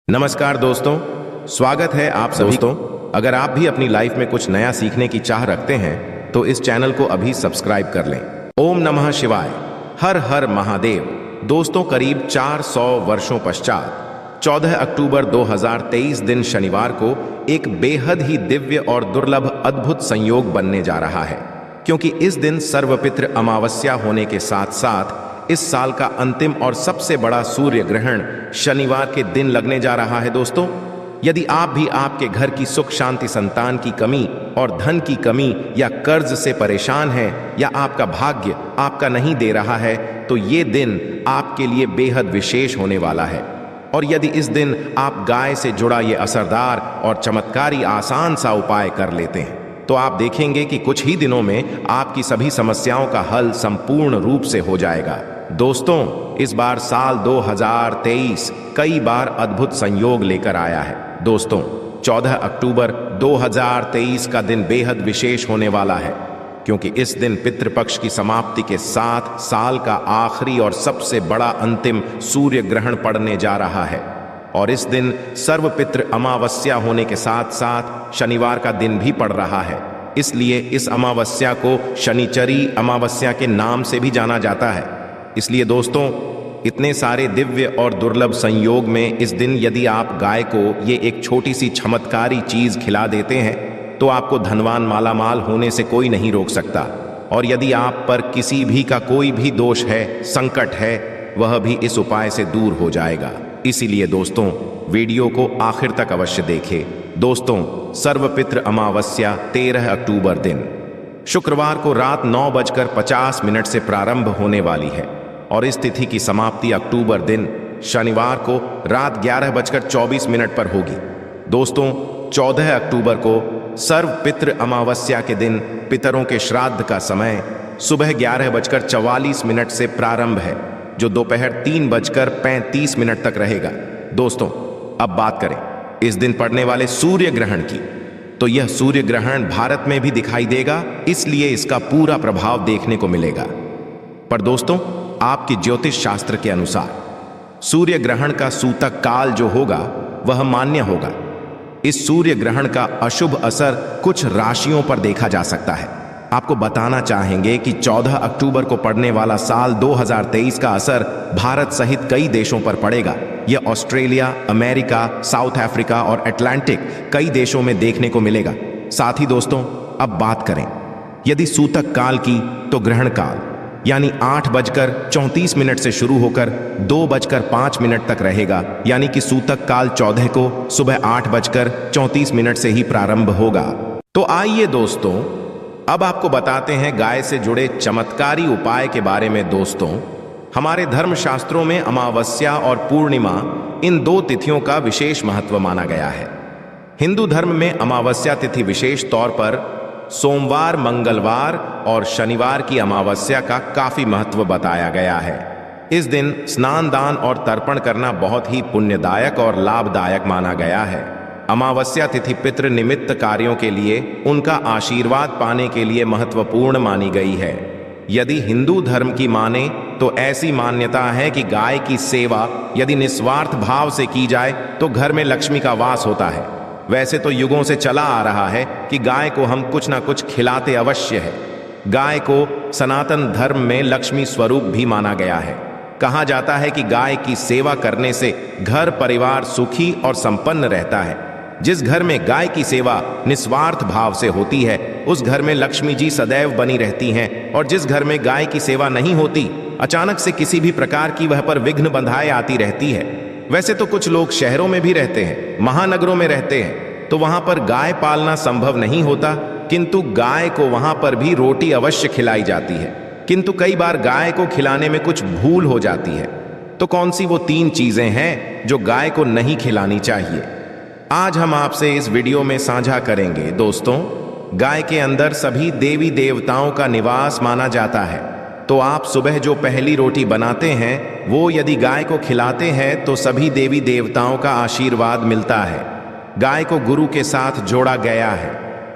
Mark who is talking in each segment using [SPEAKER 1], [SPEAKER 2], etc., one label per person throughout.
[SPEAKER 1] नमस्कार दोस्तों, स्वागत है आप सभी दोस्तों। अगर आप भी अपनी लाइफ में कुछ नया सीखने की चाह रखते हैं तो इस चैनल को अभी सब्सक्राइब कर लें। ओम नमः शिवाय, हर हर महादेव। दोस्तों, करीब 400 वर्षों पश्चात 14 अक्टूबर 2023 दिन शनिवार को एक बेहद ही दिव्य और दुर्लभ अद्भुत संयोग बनने जा रहा है, क्योंकि इस दिन सर्वपितृ अमावस्या होने के साथ साथ इस साल का अंतिम और सबसे बड़ा सूर्य ग्रहण शनिवार के दिन लगने जा रहा है। दोस्तों, यदि आप भी आपके घर की सुख शांति, संतान की कमी और धन की कमी या कर्ज से परेशान हैं, या आपका भाग्य आपका नहीं दे रहा है, तो ये दिन आपके लिए बेहद विशेष होने वाला है। और यदि इस दिन आप गाय से जुड़ा ये असरदार और चमत्कारी आसान सा उपाय कर लेते हैं तो आप देखेंगे कि कुछ ही दिनों में आपकी सभी समस्याओं का हल संपूर्ण रूप से हो जाएगा। दोस्तों, इस बार साल 2023 कई बार अद्भुत संयोग लेकर आया है। दोस्तों, 14 अक्टूबर 2023 का दिन बेहद विशेष होने वाला है, क्योंकि इस दिन पितृपक्ष की समाप्ति के साथ साल का आखिरी और सबसे बड़ा अंतिम सूर्य ग्रहण पड़ने जा रहा है। और इस दिन सर्वपितृ अमावस्या होने के साथ साथ शनिवार का दिन भी पड़ रहा है। इसलिए इस अमावस्या को शनिचरी अमावस्या के नाम से भी जाना जाता है। इसलिए दोस्तों, इतने सारे दिव्य और दुर्लभ संयोग में इस दिन यदि आप गाय को ये एक छोटी सी चमत्कारी चीज खिला देते हैं तो आपको धनवान मालामाल होने से कोई नहीं रोक सकता। और यदि आप पर किसी भी का कोई भी दोष है, संकट है, वह भी इस उपाय से दूर हो जाएगा। इसीलिए दोस्तों, वीडियो को आखिर तक अवश्य देखें। दोस्तों, सर्वपितृ अमावस्या 13 अक्टूबर दिन शुक्रवार को रात 9:50 से प्रारंभ होने वाली है और इस तिथि की समाप्ति अक्टूबर दिन शनिवार को रात 11:24 पर होगी। दोस्तों, 14 अक्टूबर को सर्वपितृ अमावस्या के दिन पितरों के श्राद्ध का समय सुबह 11:44 से प्रारंभ है, जो दोपहर 3:35 तक रहेगा। दोस्तों, अब बात करें इस दिन पड़ने वाले सूर्य ग्रहण की, तो यह सूर्य ग्रहण भारत में भी दिखाई देगा, इसलिए इसका पूरा प्रभाव देखने को मिलेगा। पर दोस्तों, आपके ज्योतिष शास्त्र के अनुसार सूर्य ग्रहण का सूतक काल जो होगा वह मान्य होगा। इस सूर्य ग्रहण का अशुभ असर कुछ राशियों पर देखा जा सकता है। आपको बताना चाहेंगे कि 14 अक्टूबर को पड़ने वाला साल 2023 का असर भारत सहित कई देशों पर पड़ेगा। यह ऑस्ट्रेलिया, अमेरिका, साउथ अफ्रीका और अटलांटिक कई देशों में देखने को मिलेगा। साथ ही दोस्तों, अब बात करें यदि सूतक काल की, तो ग्रहण काल यानी 8:34 से शुरू होकर 2:05 तक रहेगा, यानी कि सूतक काल 14 को सुबह 8:34 से ही प्रारंभ होगा। तो आइए दोस्तों, अब आपको बताते हैं गाय से जुड़े चमत्कारी उपाय के बारे में। दोस्तों, हमारे धर्मशास्त्रों में अमावस्या और पूर्णिमा इन दो तिथियों का विशेष महत्व माना गया है। हिंदू धर्म में अमावस्या तिथि विशेष तौर पर सोमवार, मंगलवार और शनिवार की अमावस्या का काफी महत्व बताया गया है। इस दिन स्नान, दान और तर्पण करना बहुत ही पुण्यदायक और लाभदायक माना गया है। अमावस्या तिथि पितृ निमित्त कार्यों के लिए, उनका आशीर्वाद पाने के लिए महत्वपूर्ण मानी गई है। यदि हिंदू धर्म की माने तो ऐसी मान्यता है कि गाय की सेवा यदि निस्वार्थ भाव से की जाए तो घर में लक्ष्मी का वास होता है। वैसे तो युगों से चला आ रहा है कि गाय को हम कुछ ना कुछ खिलाते अवश्य है। गाय को सनातन धर्म में लक्ष्मी स्वरूप भी माना गया है। कहा जाता है कि गाय की सेवा करने से घर परिवार सुखी और संपन्न रहता है। जिस घर में गाय की सेवा निस्वार्थ भाव से होती है, उस घर में लक्ष्मी जी सदैव बनी रहती हैं। और जिस घर में गाय की सेवा नहीं होती, अचानक से किसी भी प्रकार की वह पर विघ्न बंधाए आती रहती है। वैसे तो कुछ लोग शहरों में भी रहते हैं, महानगरों में रहते हैं, तो वहां पर गाय पालना संभव नहीं होता, किंतु गाय को वहां पर भी रोटी अवश्य खिलाई जाती है। किंतु कई बार गाय को खिलाने में कुछ भूल हो जाती है। तो कौन सी वो 3 चीजें हैं जो गाय को नहीं खिलानी चाहिए, आज हम आपसे इस वीडियो में साझा करेंगे। दोस्तों, गाय के अंदर सभी देवी देवताओं का निवास माना जाता है, तो आप सुबह जो पहली रोटी बनाते हैं वो यदि गाय को खिलाते हैं तो सभी देवी देवताओं का आशीर्वाद मिलता है। गाय को गुरु के साथ जोड़ा गया है,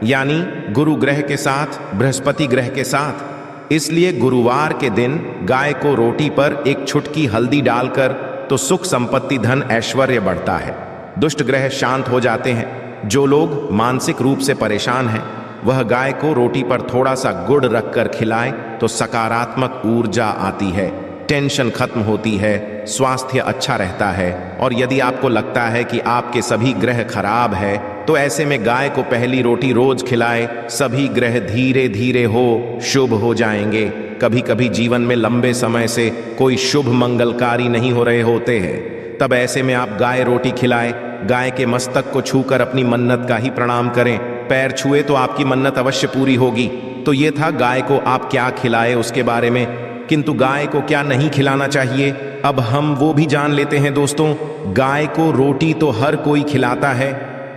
[SPEAKER 1] यानी गुरु ग्रह के साथ, बृहस्पति ग्रह के साथ। इसलिए गुरुवार के दिन गाय को रोटी पर एक चुटकी हल्दी डालकर तो सुख संपत्ति, धन, ऐश्वर्य बढ़ता है। दुष्ट ग्रह शांत हो जाते हैं। जो लोग मानसिक रूप से परेशान हैं वह गाय को रोटी पर थोड़ा सा गुड़ रखकर खिलाए तो सकारात्मक ऊर्जा आती है, टेंशन खत्म होती है, स्वास्थ्य अच्छा रहता है। और यदि आपको लगता है कि आपके सभी ग्रह खराब है तो ऐसे में गाय को पहली रोटी रोज खिलाए, सभी ग्रह धीरे धीरे शुभ हो जाएंगे। कभी कभी जीवन में लंबे समय से कोई शुभ मंगलकारी नहीं हो रहे होते हैं, तब ऐसे में आप गाय रोटी खिलाए, गाय के मस्तक को छूकर अपनी मन्नत का ही प्रणाम करें। पैर छुए तो आपकी मन्नत अवश्य पूरी होगी। तो ये था गाय को आप क्या खिलाए उसके बारे में, किंतु गाय को क्या नहीं खिलाना चाहिए अब हम वो भी जान लेते हैं दोस्तों। गाय को रोटी तो हर कोई खिलाता है,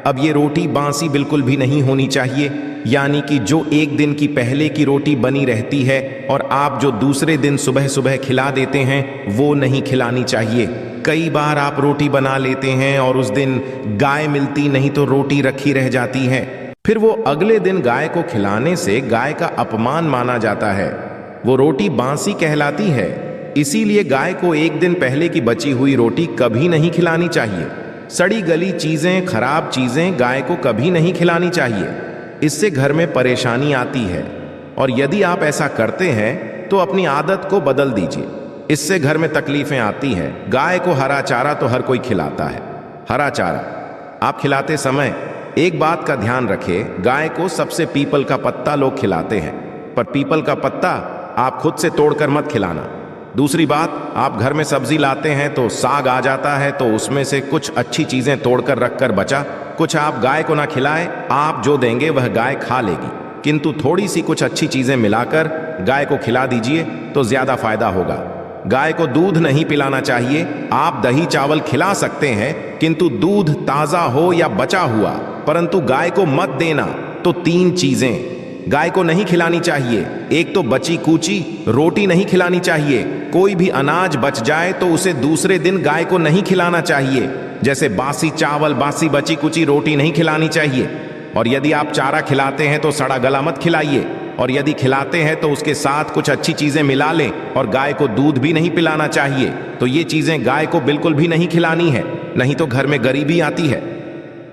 [SPEAKER 1] अब ये रोटी बासी बिल्कुल भी नहीं होनी चाहिए, यानी कि जो एक दिन की पहले की रोटी बनी रहती है और आप जो दूसरे दिन सुबह सुबह खिला देते हैं वो नहीं खिलानी चाहिए। कई बार आप रोटी बना लेते हैं और उस दिन गाय मिलती नहीं तो रोटी रखी रह जाती है, फिर वो अगले दिन गाय को खिलाने से गाय का अपमान माना जाता है, वो रोटी बासी कहलाती है। इसीलिए गाय को एक दिन पहले की बची हुई रोटी कभी नहीं खिलानी चाहिए। सड़ी गली चीजें, खराब चीजें गाय को कभी नहीं खिलानी चाहिए, इससे घर में परेशानी आती है। और यदि आप ऐसा करते हैं तो अपनी आदत को बदल दीजिए, इससे घर में तकलीफें आती हैं। गाय को हरा चारा तो हर कोई खिलाता है, हरा चारा आप खिलाते समय एक बात का ध्यान रखें, गाय को सबसे पीपल का पत्ता लोग खिलाते हैं, पर पीपल का पत्ता आप खुद से तोड़कर मत खिलाना। दूसरी बात, आप घर में सब्जी लाते हैं तो साग आ जाता है तो उसमें से कुछ अच्छी चीजें तोड़कर रखकर बचा कुछ आप गाय को ना खिलाएं, आप जो देंगे वह गाय खा लेगी, किंतु थोड़ी सी कुछ अच्छी चीजें मिलाकर गाय को खिला दीजिए तो ज्यादा फायदा होगा। गाय को दूध नहीं पिलाना चाहिए, आप दही चावल खिला सकते हैं किंतु दूध ताजा हो या बचा हुआ, परंतु गाय को मत देना। तो 3 चीजें गाय को नहीं खिलानी चाहिए, एक तो बची कूची रोटी नहीं खिलानी चाहिए, कोई भी अनाज बच जाए तो उसे दूसरे दिन गाय को नहीं खिलाना चाहिए, जैसे बासी चावल, बासी बची कुची रोटी नहीं खिलानी चाहिए। और यदि आप चारा खिलाते हैं तो सड़ा गला मत खिलाइए, और यदि खिलाते हैं तो उसके साथ कुछ अच्छी चीजें मिला लें, और गाय को दूध भी नहीं पिलाना चाहिए। तो ये चीजें गाय को बिल्कुल भी नहीं खिलानी है, नहीं तो घर में गरीबी आती है।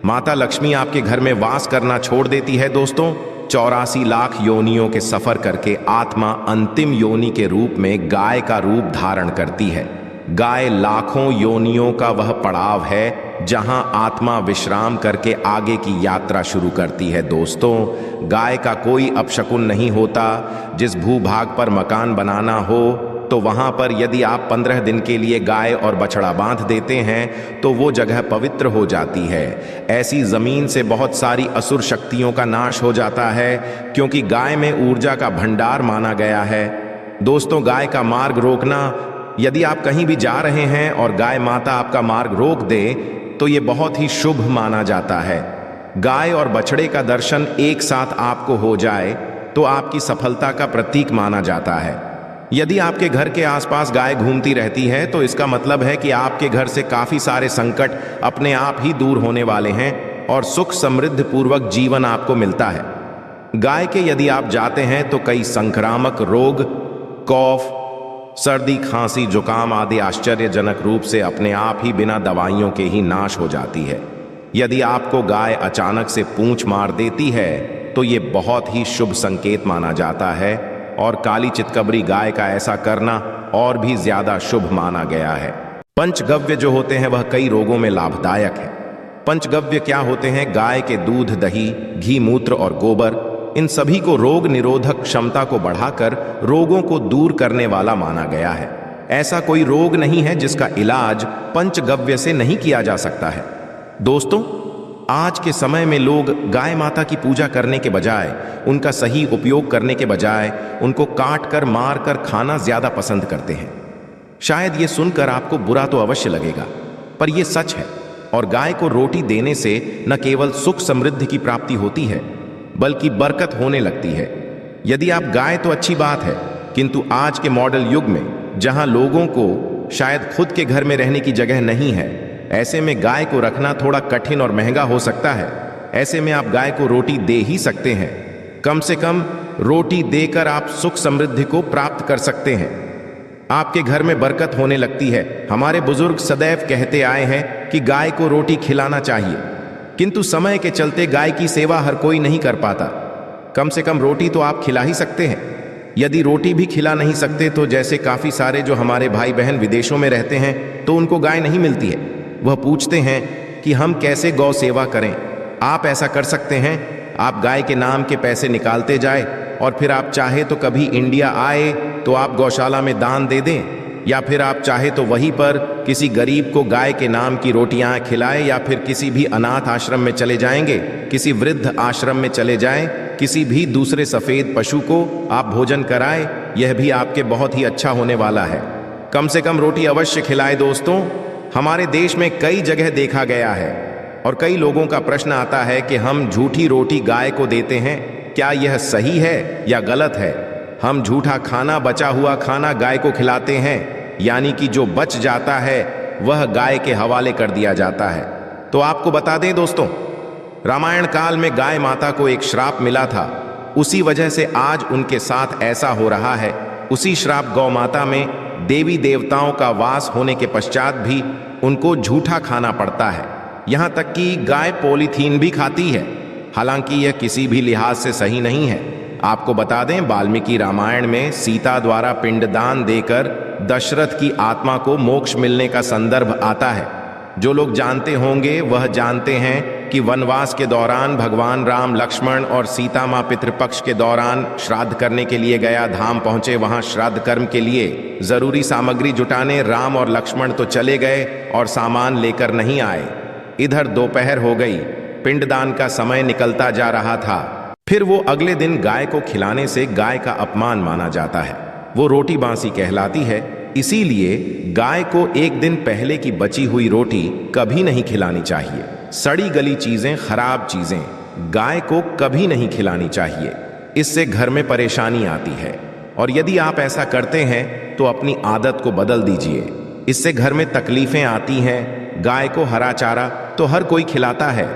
[SPEAKER 1] माता लक्ष्मी आपके घर में वास करना छोड़ देती है दोस्तों। 84 लाख योनियों के सफर करके आत्मा अंतिम योनि के रूप में गाय का रूप धारण करती है। गाय लाखों योनियों का वह पड़ाव है जहां आत्मा विश्राम करके आगे की यात्रा शुरू करती है। दोस्तों, गाय का कोई अपशकुन नहीं होता। जिस भूभाग पर मकान बनाना हो तो वहां पर यदि आप 15 दिन के लिए गाय और बछड़ा बांध देते हैं तो वो जगह पवित्र हो जाती है। ऐसी जमीन से बहुत सारी असुर शक्तियों का नाश हो जाता है, क्योंकि गाय में ऊर्जा का भंडार माना गया है। दोस्तों, गाय का मार्ग रोकना, यदि आप कहीं भी जा रहे हैं और गाय माता आपका मार्ग रोक दे तो ये बहुत ही शुभ माना जाता है। गाय और बछड़े का दर्शन एक साथ आपको हो जाए तो आपकी सफलता का प्रतीक माना जाता है। यदि आपके घर के आसपास गाय घूमती रहती है तो इसका मतलब है कि आपके घर से काफी सारे संकट अपने आप ही दूर होने वाले हैं और सुख समृद्ध पूर्वक जीवन आपको मिलता है। गाय के यदि आप जाते हैं तो कई संक्रामक रोग, कफ, सर्दी, खांसी, जुकाम आदि आश्चर्यजनक रूप से अपने आप ही बिना दवाइयों के ही नाश हो जाती है। यदि आपको गाय अचानक से पूंछ मार देती है तो ये बहुत ही शुभ संकेत माना जाता है, और काली चितकबरी गाय का ऐसा करना और भी ज्यादा शुभ माना गया है। पंचगव्य जो होते हैं वह कई रोगों में लाभदायक है। पंचगव्य क्या होते हैं? गाय के दूध, दही, घी, मूत्र और गोबर, इन सभी को रोग निरोधक क्षमता को बढ़ाकर रोगों को दूर करने वाला माना गया है। ऐसा कोई रोग नहीं है जिसका इलाज पंचगव्य से नहीं किया जा सकता है। दोस्तों, आज के समय में लोग गाय माता की पूजा करने के बजाय, उनका सही उपयोग करने के बजाय उनको काट कर, मार कर खाना ज्यादा पसंद करते हैं। शायद ये सुनकर आपको बुरा तो अवश्य लगेगा, पर यह सच है। और गाय को रोटी देने से न केवल सुख समृद्धि की प्राप्ति होती है बल्कि बरकत होने लगती है। यदि आप गाय तो अच्छी बात है, किंतु आज के मॉडल युग में जहां लोगों को शायद खुद के घर में रहने की जगह नहीं है, ऐसे में गाय को रखना थोड़ा कठिन और महंगा हो सकता है। ऐसे में आप गाय को रोटी दे ही सकते हैं। कम से कम रोटी देकर आप सुख समृद्धि को प्राप्त कर सकते हैं। आपके घर में बरकत होने लगती है। हमारे बुजुर्ग सदैव कहते आए हैं कि गाय को रोटी खिलाना चाहिए, किंतु समय के चलते गाय की सेवा हर कोई नहीं कर पाता। कम से कम रोटी तो आप खिला ही सकते हैं। यदि रोटी भी खिला नहीं सकते तो जैसे काफ़ी सारे जो हमारे भाई बहन विदेशों में रहते हैं तो उनको गाय नहीं मिलती है, वह पूछते हैं कि हम कैसे गौ सेवा करें। आप ऐसा कर सकते हैं, आप गाय के नाम के पैसे निकालते जाए और फिर आप चाहे तो कभी इंडिया आए तो आप गौशाला में दान दे दें, या फिर आप चाहे तो वहीं पर किसी गरीब को गाय के नाम की रोटियां खिलाएं, या फिर किसी भी अनाथ आश्रम में चले जाएंगे, किसी वृद्ध आश्रम में चले जाएं, किसी भी दूसरे सफ़ेद पशु को आप भोजन कराएं। यह भी आपके बहुत ही अच्छा होने वाला है। कम से कम रोटी अवश्य खिलाएं दोस्तों। हमारे देश में कई जगह देखा गया है और कई लोगों का प्रश्न आता है कि हम झूठी रोटी गाय को देते हैं, क्या यह सही है या गलत है? हम झूठा खाना, बचा हुआ खाना गाय को खिलाते हैं, यानी कि जो बच जाता है वह गाय के हवाले कर दिया जाता है। तो आपको बता दें दोस्तों, रामायण काल में गाय माता को एक श्राप मिला था, उसी वजह से आज उनके साथ ऐसा हो रहा है। उसी श्राप गौ माता में देवी देवताओं का वास होने के पश्चात भी उनको झूठा खाना पड़ता है। यहाँ तक कि गाय पॉलीथीन भी खाती है, हालांकि यह किसी भी लिहाज से सही नहीं है। आपको बता दें, वाल्मीकि रामायण में सीता द्वारा पिंडदान देकर दशरथ की आत्मा को मोक्ष मिलने का संदर्भ आता है। जो लोग जानते होंगे वह जानते हैं कि वनवास के दौरान भगवान राम, लक्ष्मण और सीता माँ पितृपक्ष के दौरान श्राद्ध करने के लिए गया धाम पहुंचे। वहां श्राद्ध कर्म के लिए जरूरी सामग्री जुटाने राम और लक्ष्मण तो चले गए और सामान लेकर नहीं आए। इधर दोपहर हो गई, पिंडदान का समय निकलता जा रहा था। फिर वो अगले दिन गाय को खिलाने से गाय का अपमान माना जाता है, वो रोटी बांसी कहलाती है। इसीलिए गाय को एक दिन पहले की बची हुई रोटी कभी नहीं खिलानी चाहिए। सड़ी गली चीजें, खराब चीजें गाय को कभी नहीं खिलानी चाहिए, इससे घर में परेशानी आती है। और यदि आप ऐसा करते हैं तो अपनी आदत को बदल दीजिए, इससे घर में तकलीफें आती हैं। गाय को हरा चारा तो हर कोई खिलाता है,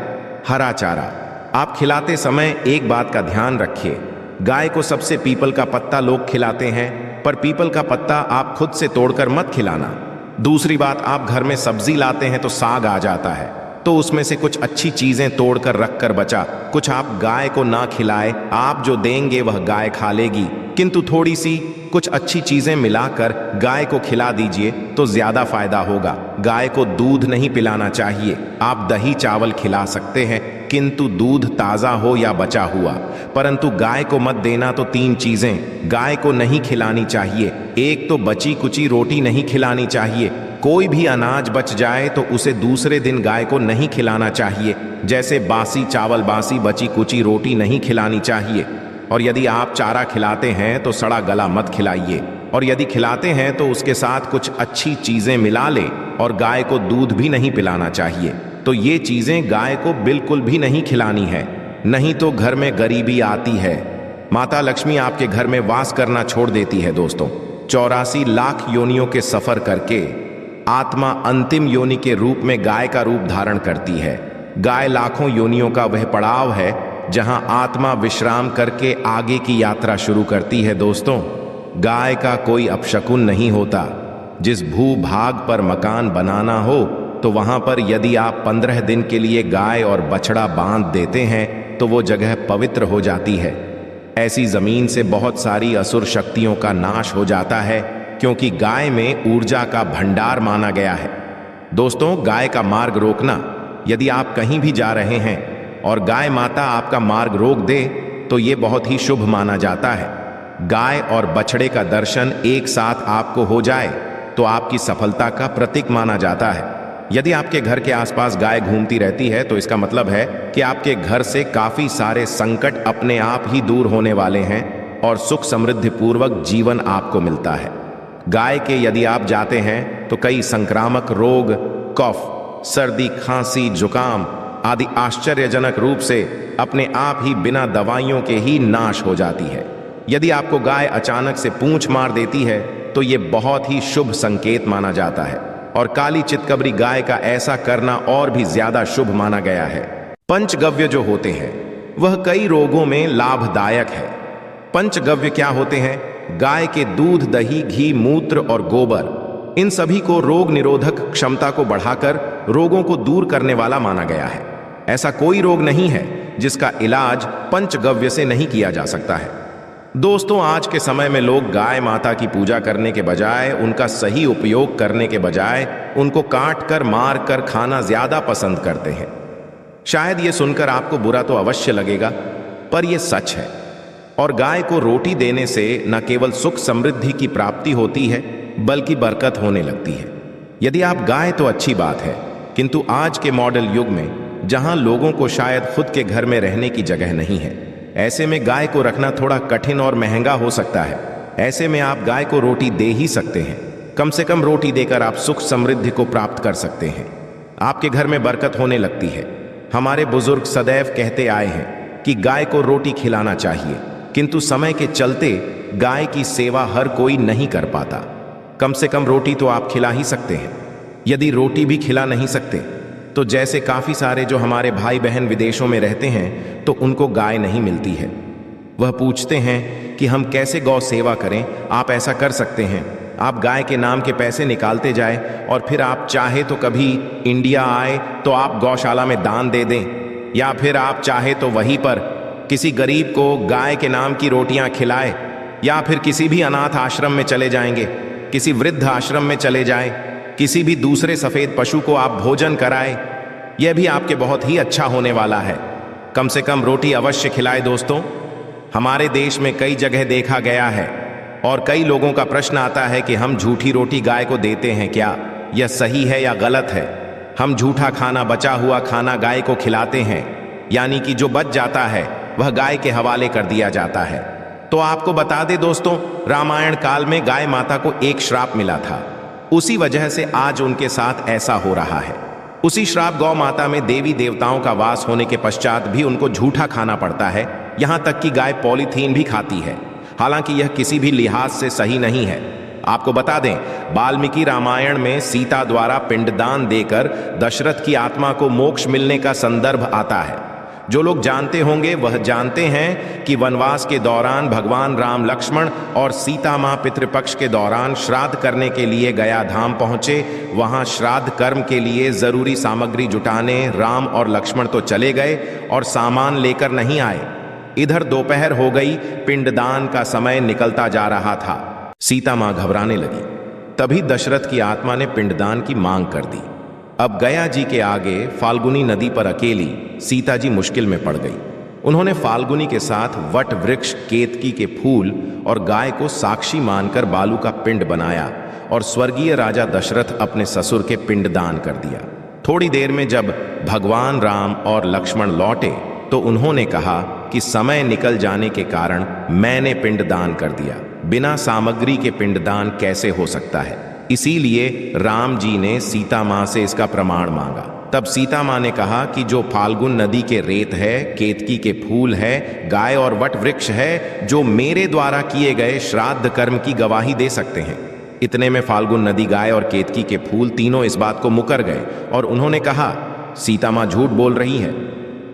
[SPEAKER 1] हरा चारा आप खिलाते समय एक बात का ध्यान रखिए, गाय को सबसे पीपल का पत्ता लोग खिलाते हैं, पर पीपल का पत्ता आप खुद से तोड़कर मत खिलाना। दूसरी बात, आप घर में सब्जी लाते हैं तो साग आ जाता है, तो उसमें से कुछ अच्छी चीजें तोड़कर रखकर बचा कुछ आप गाय को ना खिलाए। आप जो देंगे वह गाय खा लेगी, किंतु थोड़ी सी कुछ अच्छी चीजें मिलाकर गाय को खिला दीजिए तो ज्यादा फायदा होगा। गाय को दूध नहीं पिलाना चाहिए। आप दही चावल खिला सकते हैं, किंतु दूध ताज़ा हो या बचा हुआ, परंतु गाय को मत देना। तो 3 चीज़ें गाय को नहीं खिलानी चाहिए। एक तो बची कुची रोटी नहीं खिलानी चाहिए। कोई भी अनाज बच जाए तो उसे दूसरे दिन गाय को नहीं खिलाना चाहिए, जैसे बासी चावल, बासी बची कुची रोटी नहीं खिलानी चाहिए। और यदि आप चारा खिलाते हैं तो सड़ा गला मत खिलाइए, और यदि खिलाते हैं तो उसके साथ कुछ अच्छी चीज़ें मिला लें। और गाय को दूध भी नहीं पिलाना चाहिए। तो ये चीज़ें गाय को बिल्कुल भी नहीं खिलानी है, नहीं तो घर में गरीबी आती है। माता लक्ष्मी आपके घर में वास करना छोड़ देती है दोस्तों। 84 लाख योनियों के सफ़र करके आत्मा अंतिम योनि के रूप में गाय का रूप धारण करती है। गाय लाखों योनियों का वह पड़ाव है जहां आत्मा विश्राम करके आगे की यात्रा शुरू करती है दोस्तों। गाय का कोई अपशकुन नहीं होता। जिस भूभाग पर मकान बनाना हो तो वहां पर यदि आप 15 दिन के लिए गाय और बछड़ा बांध देते हैं तो वो जगह पवित्र हो जाती है। ऐसी जमीन से बहुत सारी असुर शक्तियों का नाश हो जाता है, क्योंकि गाय में ऊर्जा का भंडार माना गया है। दोस्तों, गाय का मार्ग रोकना, यदि आप कहीं भी जा रहे हैं और गाय माता आपका मार्ग रोक दे तो ये बहुत ही शुभ माना जाता है। गाय और बछड़े का दर्शन एक साथ आपको हो जाए तो आपकी सफलता का प्रतीक माना जाता है। यदि आपके घर के आसपास गाय घूमती रहती है तो इसका मतलब है कि आपके घर से काफी सारे संकट अपने आप ही दूर होने वाले हैं और सुख समृद्धि पूर्वक जीवन आपको मिलता है। गाय के यदि आप जाते हैं तो कई संक्रामक रोग, कफ, सर्दी, खांसी, जुकाम आदि आश्चर्यजनक रूप से अपने आप ही बिना दवाइयों के ही नाश हो जाती है। यदि आपको गाय अचानक से पूंछ मार देती है तो ये बहुत ही शुभ संकेत माना जाता है, और काली चितकबरी गाय का ऐसा करना और भी ज्यादा शुभ माना गया है। पंचगव्य जो होते हैं वह कई रोगों में लाभदायक है। पंचगव्य क्या होते हैं? गाय के दूध, दही, घी, मूत्र और गोबर, इन सभी को रोग निरोधक क्षमता को बढ़ाकर रोगों को दूर करने वाला माना गया है। ऐसा कोई रोग नहीं है जिसका इलाज पंचगव्य से नहीं किया जा सकता है। दोस्तों, आज के समय में लोग गाय माता की पूजा करने के बजाय, उनका सही उपयोग करने के बजाय उनको काट कर, मार कर खाना ज्यादा पसंद करते हैं। शायद ये सुनकर आपको बुरा तो अवश्य लगेगा, पर यह सच है। और गाय को रोटी देने से न केवल सुख समृद्धि की प्राप्ति होती है, बल्कि बरकत होने लगती है। यदि आप गाय तो अच्छी बात है, किंतु आज के मॉडल युग में जहां लोगों को शायद खुद के घर में रहने की जगह नहीं है, ऐसे में गाय को रखना थोड़ा कठिन और महंगा हो सकता है। ऐसे में आप गाय को रोटी दे ही सकते हैं। कम से कम रोटी देकर आप सुख समृद्धि को प्राप्त कर सकते हैं। आपके घर में बरकत होने लगती है। हमारे बुजुर्ग सदैव कहते आए हैं कि गाय को रोटी खिलाना चाहिए, किंतु समय के चलते गाय की सेवा हर कोई नहीं कर पाता। कम से कम रोटी तो आप खिला ही सकते हैं। यदि रोटी भी खिला नहीं सकते तो जैसे काफी सारे जो हमारे भाई बहन विदेशों में रहते हैं तो उनको गाय नहीं मिलती है। वह पूछते हैं कि हम कैसे गौ सेवा करें। आप ऐसा कर सकते हैं, आप गाय के नाम के पैसे निकालते जाएं और फिर आप चाहे तो कभी इंडिया आए तो आप गौशाला में दान दे दें, या फिर आप चाहे तो वहीं पर किसी गरीब को गाय के नाम की रोटियां खिलाए, या फिर किसी भी अनाथ आश्रम में चले जाएंगे, किसी वृद्ध आश्रम में चले जाएं, किसी भी दूसरे सफेद पशु को आप भोजन कराएं। यह भी आपके बहुत ही अच्छा होने वाला है। कम से कम रोटी अवश्य खिलाए। दोस्तों, हमारे देश में कई जगह देखा गया है और कई लोगों का प्रश्न आता है कि हम झूठी रोटी गाय को देते हैं, क्या यह सही है या गलत है? हम झूठा खाना, बचा हुआ खाना गाय को खिलाते हैं, यानी कि जो बच जाता है वह गाय के हवाले कर दिया जाता है। तो आपको बता दें दोस्तों, रामायण काल में गाय माता को एक श्राप मिला था। उसी वजह से आज उनके साथ ऐसा हो रहा है। उसी श्राप गौ माता में देवी देवताओं का वास होने के पश्चात भी उनको झूठा खाना पड़ता है। यहां तक कि गाय पॉलीथीन भी खाती है। हालांकि यह किसी भी लिहाज से सही नहीं है। आपको बता दें, वाल्मीकि रामायण में सीता द्वारा पिंडदान देकर दशरथ की आत्मा को मोक्ष मिलने का संदर्भ आता है। जो लोग जानते होंगे वह जानते हैं कि वनवास के दौरान भगवान राम, लक्ष्मण और सीता मां पितृपक्ष के दौरान श्राद्ध करने के लिए गया धाम पहुंचे। वहां श्राद्ध कर्म के लिए जरूरी सामग्री जुटाने राम और लक्ष्मण तो चले गए और सामान लेकर नहीं आए। इधर दोपहर हो गई, पिंडदान का समय निकलता जा रहा था। सीता मां घबराने लगी। तभी दशरथ की आत्मा ने पिंडदान की मांग कर दी। अब गया जी के आगे फाल्गुनी नदी पर अकेली सीता जी मुश्किल में पड़ गई। उन्होंने फाल्गुनी के साथ वट वृक्ष, केतकी के फूल और गाय को साक्षी मानकर बालू का पिंड बनाया और स्वर्गीय राजा दशरथ अपने ससुर के पिंडदान कर दिया। थोड़ी देर में जब भगवान राम और लक्ष्मण लौटे तो उन्होंने कहा कि समय निकल जाने के कारण मैंने पिंडदान कर दिया। बिना सामग्री के पिंडदान कैसे हो सकता है? इसीलिए राम जी ने सीता मां से इसका प्रमाण मांगा। तब सीता मां ने कहा कि जो फाल्गुन नदी के रेत है, केतकी के फूल है, गाय और वट वृक्ष है, जो मेरे द्वारा किए गए श्राद्ध कर्म की गवाही दे सकते हैं। इतने में फाल्गुन नदी, गाय और केतकी के फूल तीनों इस बात को मुकर गए और उन्होंने कहा सीता मां झूठ बोल रही है,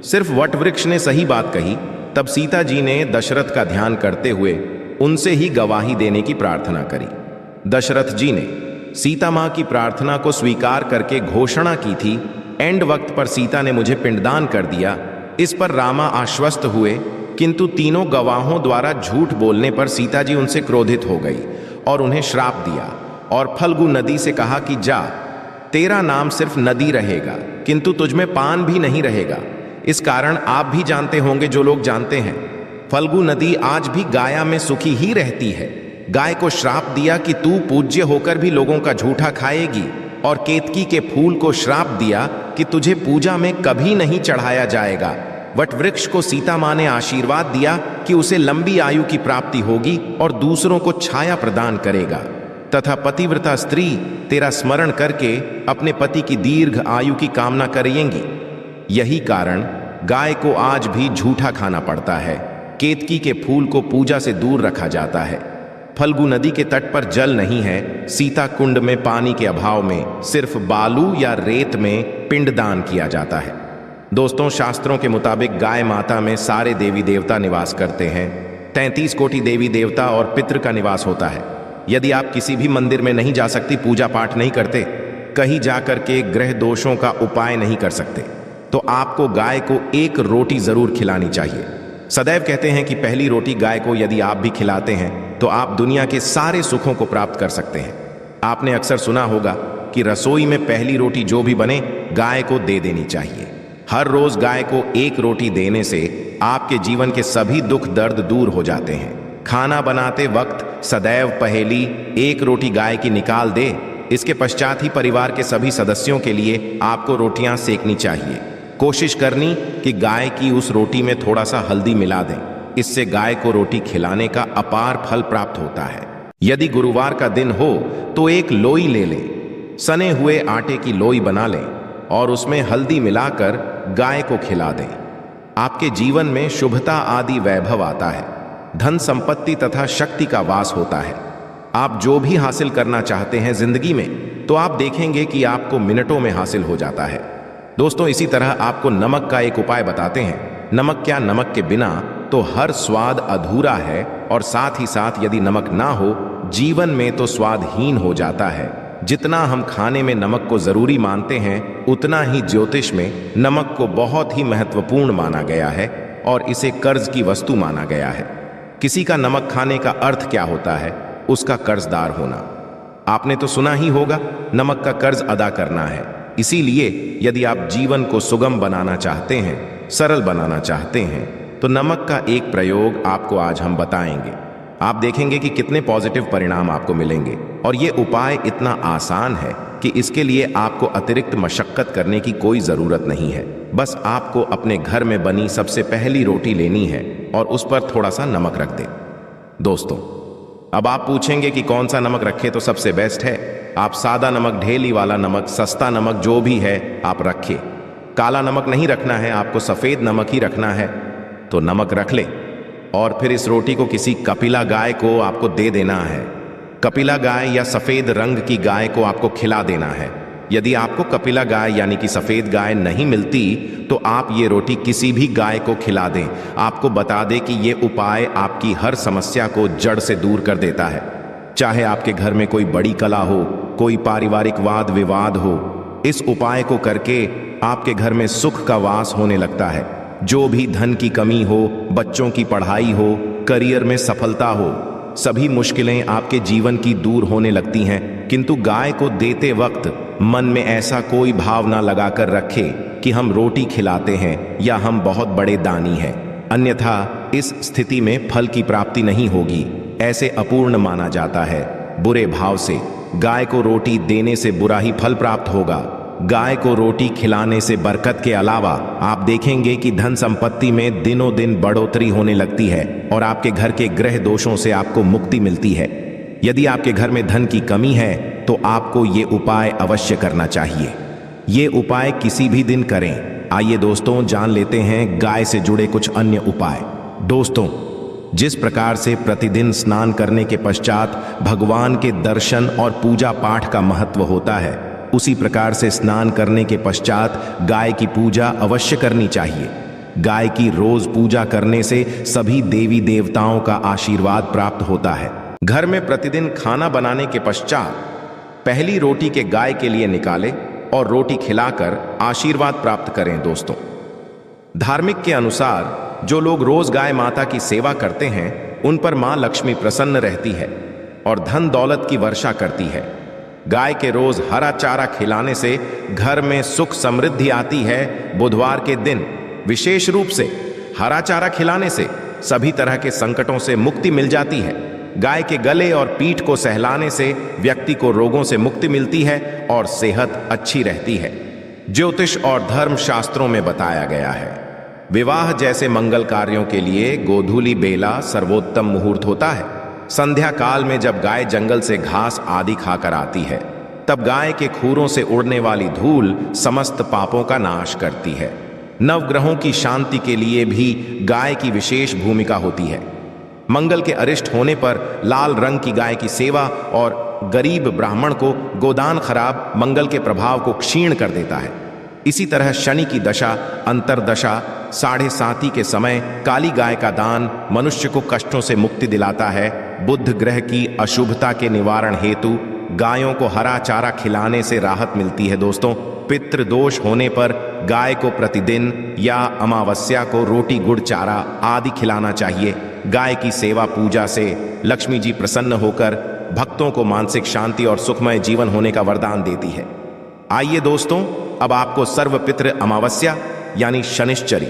[SPEAKER 1] सिर्फ वट वृक्ष ने सही बात कही। तब सीता जी ने दशरथ का ध्यान करते हुए उनसे ही गवाही देने की प्रार्थना करी। दशरथ जी ने सीता मां की प्रार्थना को स्वीकार करके घोषणा की थी, एंड वक्त पर सीता ने मुझे पिंडदान कर दिया। इस पर रामा आश्वस्त हुए, किंतु तीनों गवाहों द्वारा झूठ बोलने पर सीता जी उनसे क्रोधित हो गई और उन्हें श्राप दिया और फल्गु नदी से कहा कि जा, तेरा नाम सिर्फ नदी रहेगा, किंतु तुझमें पान भी नहीं रहेगा। इस कारण आप भी जानते होंगे, जो लोग जानते हैं, फल्गु नदी आज भी गाया में सुखी ही रहती है। गाय को श्राप दिया कि तू पूज्य होकर भी लोगों का झूठा खाएगी, और केतकी के फूल को श्राप दिया कि तुझे पूजा में कभी नहीं चढ़ाया जाएगा। वट वृक्ष को सीता मां ने आशीर्वाद दिया कि उसे लंबी आयु की प्राप्ति होगी और दूसरों को छाया प्रदान करेगा, तथा पतिव्रता स्त्री तेरा स्मरण करके अपने पति की दीर्घ आयु की कामना करेंगी। यही कारण गाय को आज भी झूठा खाना पड़ता है। केतकी के फूल को पूजा से दूर रखा जाता है। फल्गु नदी के तट पर जल नहीं है। सीता कुंड में पानी के अभाव में सिर्फ बालू या रेत में पिंडदान किया जाता है। दोस्तों, शास्त्रों के मुताबिक गाय माता में सारे देवी देवता निवास करते हैं। 33 कोटि देवी देवता और पितृ का निवास होता है। यदि आप किसी भी मंदिर में नहीं जा सकती, पूजा पाठ नहीं करते, कहीं जाकर के ग्रह दोषों का उपाय नहीं कर सकते, तो आपको गाय को एक रोटी जरूर खिलानी चाहिए। सदैव कहते हैं कि पहली रोटी गाय को यदि आप भी खिलाते हैं तो आप दुनिया के सारे सुखों को प्राप्त कर सकते हैं। आपने अक्सर सुना होगा कि रसोई में पहली रोटी जो भी बने गाय को दे देनी चाहिए। हर रोज गाय को एक रोटी देने से आपके जीवन के सभी दुख दर्द दूर हो जाते हैं। खाना बनाते वक्त सदैव पहली एक रोटी गाय की निकाल दे। इसके पश्चात ही परिवार के सभी सदस्यों के लिए आपको रोटियां सेकनी चाहिए। कोशिश करनी कि गाय की उस रोटी में थोड़ा सा हल्दी मिला दें। इससे गाय को रोटी खिलाने का अपार फल प्राप्त होता है। यदि गुरुवार का दिन हो तो एक लोई ले लें, सने हुए आटे की लोई बना लें और उसमें हल्दी मिलाकर गाय को खिला दें। आपके जीवन में शुभता आदि वैभव आता है, धन संपत्ति तथा शक्ति का वास होता है। आप जो भी हासिल करना चाहते हैं जिंदगी में, तो आप देखेंगे कि आपको मिनटों में हासिल हो जाता है। दोस्तों, इसी तरह आपको नमक का एक उपाय बताते हैं। नमक क्या, नमक के बिना तो हर स्वाद अधूरा है, और साथ ही साथ यदि नमक ना हो जीवन में तो स्वादहीन हो जाता है। जितना हम खाने में नमक को जरूरी मानते हैं, उतना ही ज्योतिष में नमक को बहुत ही महत्वपूर्ण माना गया है और इसे कर्ज की वस्तु माना गया है। किसी का नमक खाने का अर्थ क्या होता है? उसका कर्जदार होना। आपने तो सुना ही होगा, नमक का कर्ज अदा करना है। इसीलिए यदि आप जीवन को सुगम बनाना चाहते हैं, सरल बनाना चाहते हैं, तो नमक का एक प्रयोग आपको आज हम बताएंगे। आप देखेंगे कि कितने पॉजिटिव परिणाम आपको मिलेंगे। और ये उपाय इतना आसान है कि इसके लिए आपको अतिरिक्त मशक्कत करने की कोई ज़रूरत नहीं है। बस आपको अपने घर में बनी सबसे पहली रोटी लेनी है और उस पर थोड़ा सा नमक रख दें। दोस्तों, अब आप पूछेंगे कि कौन सा नमक रखें तो सबसे बेस्ट है। आप सादा नमक, ढेली वाला नमक, सस्ता नमक जो भी है आप रखिए। काला नमक नहीं रखना है, आपको सफ़ेद नमक ही रखना है, तो नमक रख ले। और फिर इस रोटी को किसी कपिला गाय को आपको दे देना है। कपिला गाय या सफ़ेद रंग की गाय को आपको खिला देना है। यदि आपको कपिला गाय यानी कि सफ़ेद गाय नहीं मिलती, तो आप ये रोटी किसी भी गाय को खिला दें। आपको बता दें कि ये उपाय आपकी हर समस्या को जड़ से दूर कर देता है। चाहे आपके घर में कोई बड़ी कला हो, कोई पारिवारिक वाद विवाद हो, इस उपाय को करके आपके घर में सुख का वास होने लगता है। जो भी धन की कमी हो, बच्चों की पढ़ाई हो, करियर में सफलता हो, सभी मुश्किलें आपके जीवन की दूर होने लगती हैं। किंतु गाय को देते वक्त मन में ऐसा कोई भाव ना लगाकर रखे कि हम रोटी खिलाते हैं या हम बहुत बड़े दानी हैं, अन्यथा इस स्थिति में फल की प्राप्ति नहीं होगी। ऐसे अपूर्ण माना जाता है। बुरे भाव से गाय को रोटी देने से बुरा ही फल प्राप्त होगा। गाय को रोटी खिलाने से बरकत के अलावा आप देखेंगे कि धन संपत्ति में दिनों दिन बढ़ोतरी होने लगती है और आपके घर के ग्रह दोषों से आपको मुक्ति मिलती है। यदि आपके घर में धन की कमी है तो आपको ये उपाय अवश्य करना चाहिए। ये उपाय किसी भी दिन करें। आइए दोस्तों, जान लेते हैं गाय से जुड़े कुछ अन्य उपाय। दोस्तों, जिस प्रकार से प्रतिदिन स्नान करने के पश्चात भगवान के दर्शन और पूजा पाठ का महत्व होता है, उसी प्रकार से स्नान करने के पश्चात गाय की पूजा अवश्य करनी चाहिए। गाय की रोज पूजा करने से सभी देवी देवताओं का आशीर्वाद प्राप्त होता है। घर में प्रतिदिन खाना बनाने के पश्चात पहली रोटी के गाय के लिए निकालें और रोटी खिलाकर आशीर्वाद प्राप्त करें। दोस्तों, धार्मिक के अनुसार जो लोग रोज गाय माता की सेवा करते हैं, उन पर मां लक्ष्मी प्रसन्न रहती है और धन दौलत की वर्षा करती है। गाय के रोज हरा चारा खिलाने से घर में सुख समृद्धि आती है। बुधवार के दिन विशेष रूप से हरा चारा खिलाने से सभी तरह के संकटों से मुक्ति मिल जाती है। गाय के गले और पीठ को सहलाने से व्यक्ति को रोगों से मुक्ति मिलती है और सेहत अच्छी रहती है। ज्योतिष और धर्म शास्त्रों में बताया गया है, विवाह जैसे मंगल कार्यों के लिए गोधूली बेला सर्वोत्तम मुहूर्त होता है। संध्या काल में जब गाय जंगल से घास आदि खाकर आती है, तब गाय के खूरों से उड़ने वाली धूल समस्त पापों का नाश करती है। नवग्रहों की शांति के लिए भी गाय की विशेष भूमिका होती है। मंगल के अरिष्ट होने पर लाल रंग की गाय की सेवा और गरीब ब्राह्मण को गोदान खराब मंगल के प्रभाव को क्षीण कर देता है। इसी तरह शनि की दशा, अंतरदशा, 7:30 के समय काली गाय का दान मनुष्य को कष्टों से मुक्ति दिलाता है। बुध ग्रह की अशुभता के निवारण हेतु गायों को हरा चारा खिलाने से राहत मिलती है। दोस्तों, पितृ दोष होने पर गाय को प्रतिदिन या अमावस्या को रोटी गुड़ चारा आदि खिलाना चाहिए। गाय की सेवा पूजा से लक्ष्मी जी प्रसन्न होकर भक्तों को मानसिक शांति और सुखमय जीवन होने का वरदान देती है। आइए दोस्तों, अब आपको सर्वपितृ अमावस्या यानी शनिश्चरी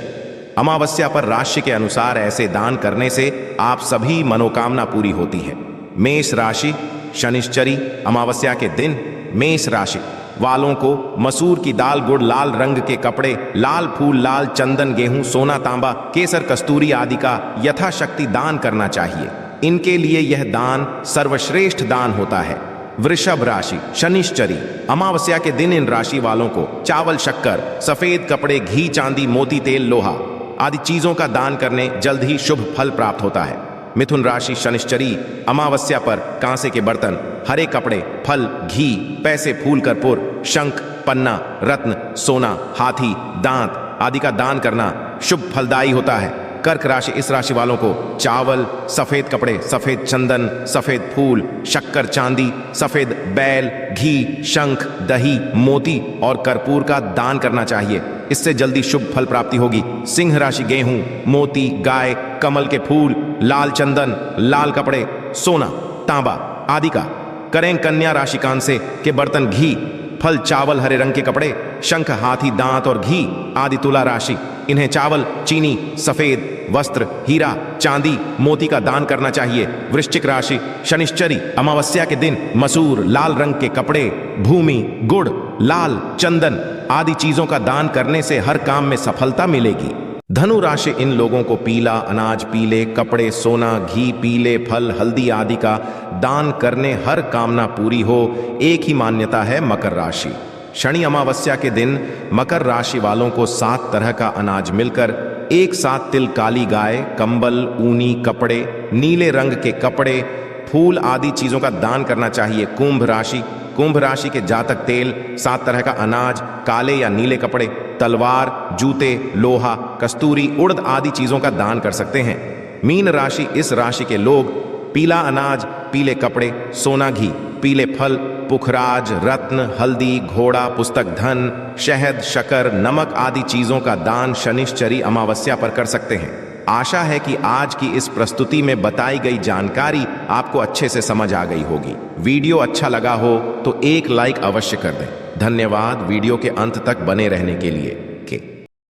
[SPEAKER 1] अमावस्या पर राशि के अनुसार ऐसे दान करने से आप सभी मनोकामना पूरी होती है। मेष राशि, शनिश्चरी अमावस्या के दिन मेष राशि वालों को मसूर की दाल, गुड़, लाल रंग के कपड़े, लाल फूल, लाल चंदन, गेहूं, सोना, तांबा, केसर, कस्तूरी आदि का यथाशक्ति दान करना चाहिए। इनके लिए यह दान सर्वश्रेष्ठ दान होता है। वृषभ राशि, शनिश्चरी अमावस्या के दिन इन राशि वालों को चावल, शक्कर, सफेद कपड़े, घी, चांदी, मोती, तेल, लोहा आदि चीजों का दान करने जल्द ही शुभ फल प्राप्त होता है। मिथुन राशि, शनिश्चरी अमावस्या पर कांसे के बर्तन, हरे कपड़े, फल, घी, पैसे, फूल, कर्पूर, शंख, पन्ना, रत्न, सोना, हाथी, दांत आदि का दान करना शुभ फलदायी होता है। कर्क राशि, इस राशि वालों को चावल, सफेद कपड़े, सफेद चंदन, सफेद फूल, शक्कर, चांदी, सफेद बैल, घी, शंख, दही, मोती और कर्पूर का दान करना चाहिए। इससे जल्दी शुभ फल प्राप्ति होगी। सिंह राशि, गेहूं, मोती, गाय, कमल के फूल, लाल चंदन, लाल कपड़े, सोना, तांबा आदि का करें। कन्या राशि, कांसे के बर्तन, घी, फल, चावल, हरे रंग के कपड़े, शंख, हाथी, दांत और घी आदि। तुला राशि, इन्हें चावल, चीनी, सफेद वस्त्र, हीरा, चांदी, मोती का दान करना चाहिए। वृश्चिक राशि, शनिश्चरी अमावस्या के दिन मसूर, लाल रंग के कपड़े, भूमि, गुड़, लाल चंदन आदि चीजों का दान करने से हर काम में सफलता मिलेगी। धनु राशि, इन लोगों को पीला अनाज, पीले कपड़े, सोना, घी, पीले फल, हल्दी आदि का दान करने हर कामना पूरी हो। एक ही मान्यता है मकर राशि। शनि अमावस्या के दिन मकर राशि वालों को 7 तरह का अनाज मिलकर एक साथ तिल, काली गाय, कंबल, ऊनी कपड़े, नीले रंग के कपड़े, फूल आदि चीजों का दान करना चाहिए। कुंभ राशि के जातक तेल, 7 तरह का अनाज, काले या नीले कपड़े, तलवार, जूते, लोहा, कस्तूरी, उड़द आदि चीजों का दान कर सकते हैं। मीन राशि, इस राशि के लोग पीला अनाज, पीले कपड़े, सोना, घी, पीले फल, पुखराज, रत्न, हल्दी, घोड़ा, पुस्तक, धन, शहद, शक्कर, नमक आदि चीजों का दान शनिश्चरी अमावस्या पर कर सकते हैं। आशा है कि आज की इस प्रस्तुति में बताई गई जानकारी आपको अच्छे से समझ आ गई होगी। वीडियो अच्छा लगा हो तो एक लाइक अवश्य कर दें। धन्यवाद वीडियो के अंत तक बने रहने के लिए।